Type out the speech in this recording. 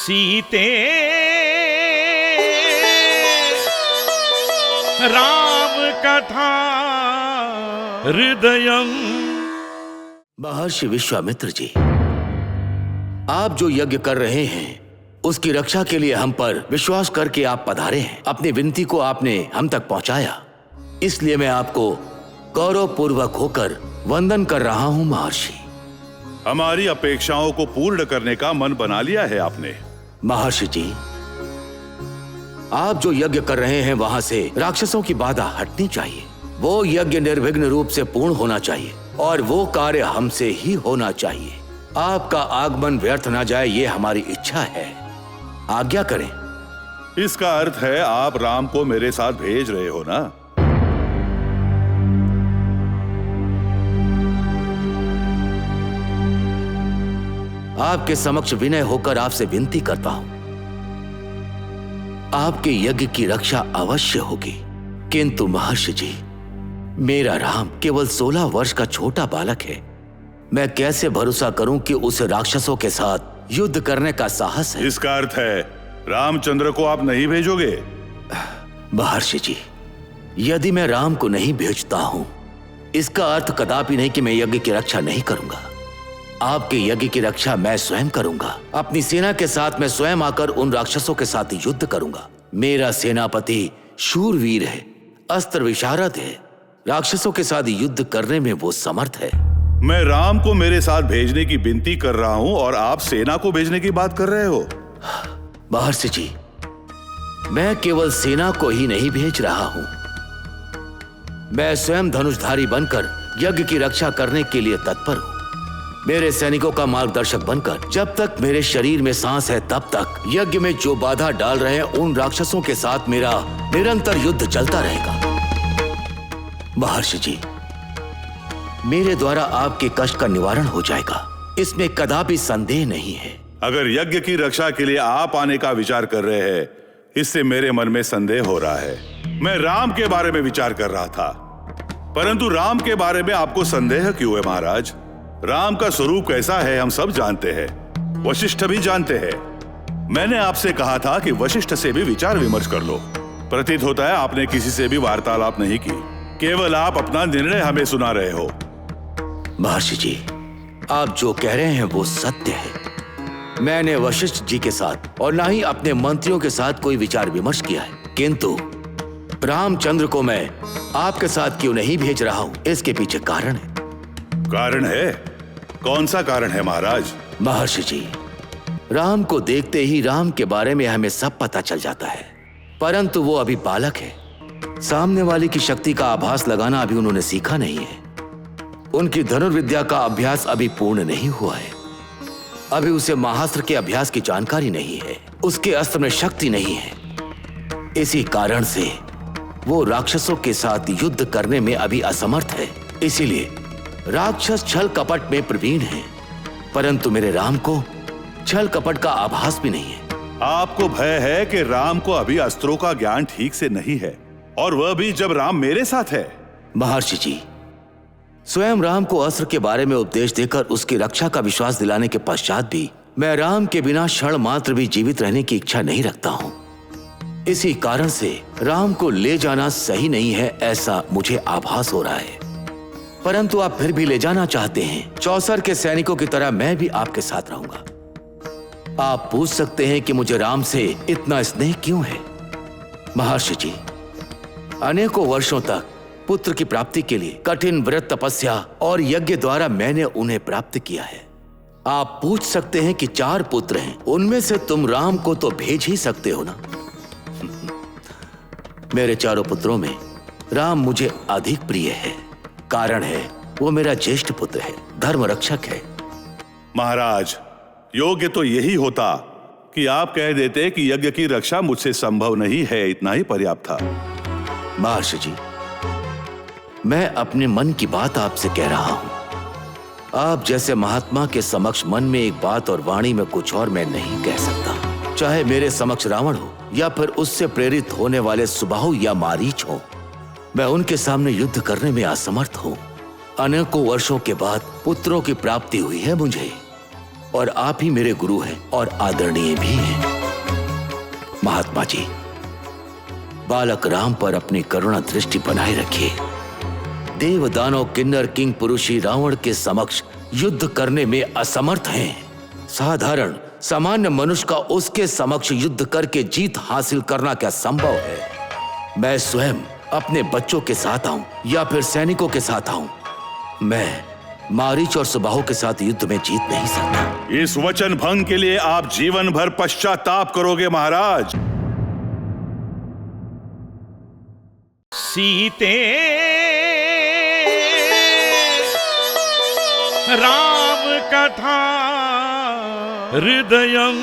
सीते राम कथा हृदयम। महर्षि विश्वामित्र जी, आप जो यज्ञ कर रहे हैं उसकी रक्षा के लिए हम पर विश्वास करके आप पधारे हैं। अपनी विनती को आपने हम तक पहुंचाया, इसलिए मैं आपको गौरवपूर्वक होकर वंदन कर रहा हूं महर्षि। हमारी अपेक्षाओं को पूर्ण करने का मन बना लिया है आपने। महर्षि जी, आप जो यज्ञ कर रहे हैं वहां से राक्षसों की बाधा हटनी चाहिए। वो यज्ञ निर्विघ्न रूप से पूर्ण होना चाहिए और वो कार्य हमसे ही होना चाहिए। आपका आगमन व्यर्थ ना जाए, ये हमारी इच्छा है। आज्ञा करें। इसका अर्थ है आप राम को मेरे साथ भेज रहे हो ना? आपके समक्ष विनय होकर आपसे विनती करता हूं, आपके यज्ञ की रक्षा अवश्य होगी। किंतु महर्षि जी, मेरा राम केवल 16 वर्ष का छोटा बालक है। मैं कैसे भरोसा करूं कि उसे राक्षसों के साथ युद्ध करने का साहस है? इसका अर्थ है रामचंद्र को आप नहीं भेजोगे? महर्षि जी, यदि मैं राम को नहीं भेजता हूं, इसका अर्थ कदापि नहीं कि मैं यज्ञ की रक्षा नहीं करूंगा। आपके यज्ञ की रक्षा मैं स्वयं करूंगा। अपनी सेना के साथ मैं स्वयं आकर उन राक्षसों के साथ युद्ध करूंगा। मेरा सेनापति शूरवीर है, अस्त्र विशारद है। राक्षसों के साथ युद्ध करने में वो समर्थ है। मैं राम को मेरे साथ भेजने की विनती कर रहा हूं और आप सेना को भेजने की बात कर रहे हो? महर्षि जी, मैं केवल सेना को ही नहीं भेज रहा हूं, मैं स्वयं धनुषधारी बनकर यज्ञ की रक्षा करने के लिए तत्पर हूं। मेरे सैनिकों का मार्गदर्शक बनकर जब तक मेरे शरीर में सांस है तब तक यज्ञ में जो बाधा डाल रहे हैं उन राक्षसों के साथ मेरा निरंतर युद्ध चलता रहेगा। महर्षि जी, मेरे द्वारा आपके कष्ट का निवारण हो जाएगा, इसमें कदापि संदेह नहीं है। अगर यज्ञ की रक्षा के लिए आप आने का विचार कर रहे हैं, इससे मेरे मन में संदेह हो रहा है। मैं राम के बारे में विचार कर रहा था, परंतु राम के बारे में आपको संदेह क्यों है महाराज? राम का स्वरूप कैसा है हम सब जानते हैं, वशिष्ठ भी जानते हैं। मैंने आपसे कहा था कि वशिष्ठ से भी विचार विमर्श कर लो। प्रतीत होता है आपने किसी से भी वार्तालाप नहीं की, केवल आप अपना निर्णय हमें सुना रहे हो। महर्षि जी, आप जो कह रहे हैं वो सत्य है। मैंने वशिष्ठ जी के साथ और ना ही अपने मंत्रियों के साथ कोई विचार विमर्श किया है, किंतु रामचंद्र को मैं आपके साथ क्यों नहीं भेज रहा हूं, इसके पीछे कारण है। कारण है? कौन सा कारण है महाराज? महर्षि जी, राम को देखते ही राम के बारे में हमें सब पता चल जाता है, परंतु वो अभी बालक है। सामने वाले की शक्ति का आभास लगाना अभी उन्होंने सीखा नहीं है। उनकी धनुर्विद्या का अभ्यास अभी पूर्ण नहीं हुआ है। अभी उसे महास्त्र के अभ्यास की जानकारी नहीं है, उसके अस्त्र में शक्ति नहीं है। इसी कारण से वो राक्षसों के साथ युद्ध करने में अभी असमर्थ है। इसीलिए राक्षस छल कपट में प्रवीण है, परंतु मेरे राम को छल कपट का आभास भी नहीं है। आपको भय है कि राम को अभी अस्त्रों का ज्ञान ठीक से नहीं है, और वह भी जब राम मेरे साथ है। महर्षि जी, स्वयं राम को अस्त्र के बारे में उपदेश देकर उसकी रक्षा का विश्वास दिलाने के पश्चात भी मैं राम के बिना क्षण मात्र भी जीवित रहने की इच्छा नहीं रखता हूं। इसी कारण से राम को ले जाना सही नहीं है, ऐसा मुझे आभास हो रहा है। परंतु आप फिर भी ले जाना चाहते हैं। चौसर के सैनिकों की तरह मैं भी आपके साथ रहूंगा। आप पूछ सकते हैं कि मुझे राम से इतना स्नेह क्यों है। महर्षि जी, अनेकों वर्षों तक पुत्र की प्राप्ति के लिए कठिन व्रत, तपस्या और यज्ञ द्वारा मैंने उन्हें प्राप्त किया है। आप पूछ सकते हैं कि 4 पुत्र हैं, उनमें से तुम राम को तो भेज ही सकते हो ना। मेरे चारों पुत्रों में राम मुझे अधिक प्रिय है। कारण है वो मेरा ज्येष्ठ पुत्र है, धर्म रक्षक है। महाराज, योग्य तो यही होता कि आप कह देते कि यज्ञ की रक्षा मुझसे संभव नहीं है, इतना ही पर्याप्त था। महर्षि जी, मैं अपने मन की बात आपसे कह रहा हूं। आप जैसे महात्मा के समक्ष मन में एक बात और वाणी में कुछ और मैं नहीं कह सकता। चाहे मेरे समक्ष रावण हो या फिर उससे प्रेरित होने वाले सुबाहु या मारीच हो, मैं उनके सामने युद्ध करने में असमर्थ हूं। अनेकों वर्षों के बाद पुत्रों की प्राप्ति हुई है मुझे। और आप ही मेरे गुरु हैं और आदरणीय भी हैं। महात्मा जी, बालक राम पर अपनी करुणा दृष्टि बनाए रखिए। देव दानव किन्नर किंग पुरुषी रावण के समक्ष युद्ध करने में असमर्थ हैं। साधारण सामान्य मनुष्य का उसके समक्ष युद्ध करके जीत हासिल करना क्या संभव है? मैं स्वयं अपने बच्चों के साथ आऊं या फिर सैनिकों के साथ आऊं, मैं मारीच और सुबाहु के साथ युद्ध में जीत नहीं सकता। इस वचन भंग के लिए आप जीवन भर पश्चाताप करोगे महाराज। सीते राम कथा हृदयं